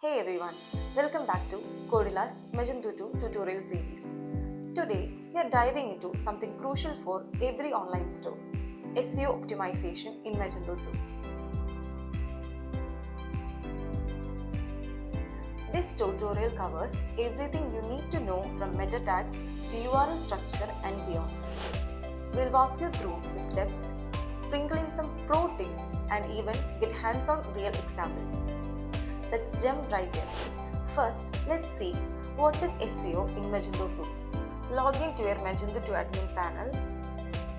Hey everyone, welcome back to Codilar's Magento 2 tutorial series. Today, we are diving into something crucial for every online store, SEO optimization in Magento 2. This tutorial covers everything you need to know from meta tags to URL structure and beyond. We'll walk you through the steps, sprinkle in some pro tips and even get hands-on real examples. Let's jump right in. First, let's see what is SEO in Magento 2. Log in to your Magento 2 admin panel,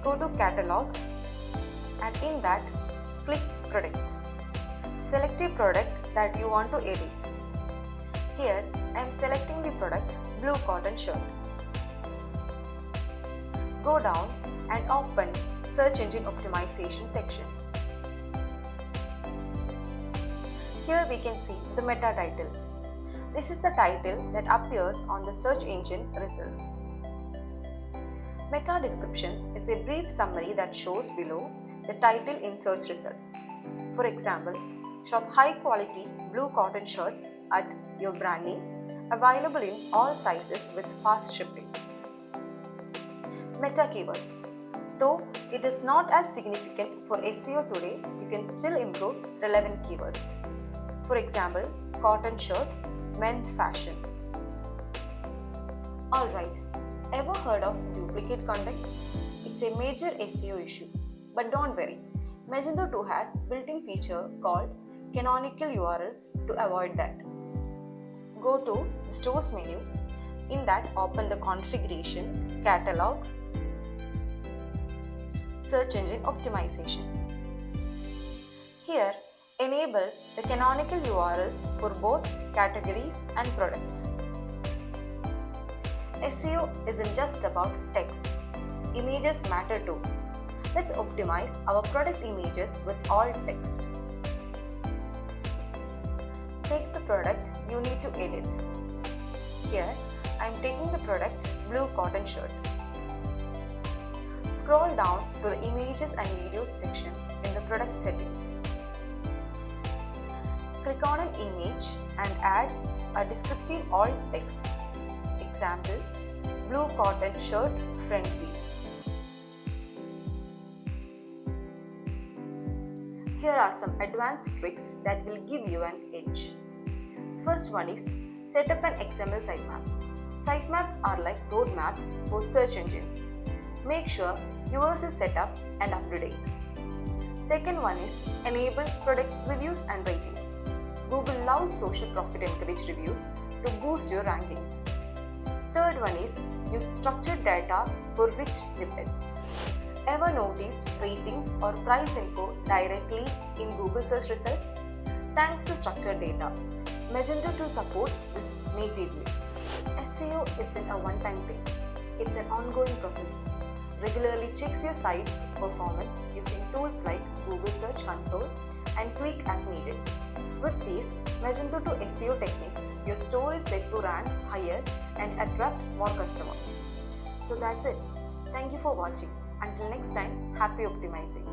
go to Catalog, and in that, click Products. Select a product that you want to edit. Here, I am selecting the product Blue Cotton Shirt. Go down and open Search Engine Optimization section. Here we can see the meta title. This is the title that appears on the search engine results. Meta description is a brief summary that shows below the title in search results. For example, shop high quality blue cotton shirts at your brand name, available in all sizes with fast shipping. Meta keywords. Though it is not as significant for SEO today, you can still improve relevant keywords. For example, cotton shirt, men's fashion. Alright, ever heard of duplicate content? It's a major SEO issue. But don't worry, Magento 2 has built-in feature called canonical URLs to avoid that. Go to the Stores menu. In that, open the Configuration, Catalog, Search Engine Optimization. Here, enable the canonical URLs for both categories and products. SEO isn't just about text. Images matter too. Let's optimize our product images with all text. Take the product you need to edit. Here, I am taking the product Blue Cotton Shirt. Scroll down to the Images and Videos section in the product settings. Click on an image and add a descriptive alt text. Example, blue cotton shirt front view. Here are some advanced tricks that will give you an edge. First one is set up an XML sitemap. Sitemaps are like roadmaps for search engines. Make sure yours is set up and up to date. Second one is enable product reviews and ratings. Google loves social profit encourage reviews to boost your rankings. Third one is use structured data for rich snippets. Ever noticed ratings or price info directly in Google search results? Thanks to structured data, Magento 2 supports this natively. SEO isn't a one-time thing. It's an ongoing process. Regularly checks your site's performance using tools like Google Search Console and tweak as needed. With these Magento 2 SEO techniques, your store is set to rank higher and attract more customers. So that's it. Thank you for watching. Until next time, happy optimizing.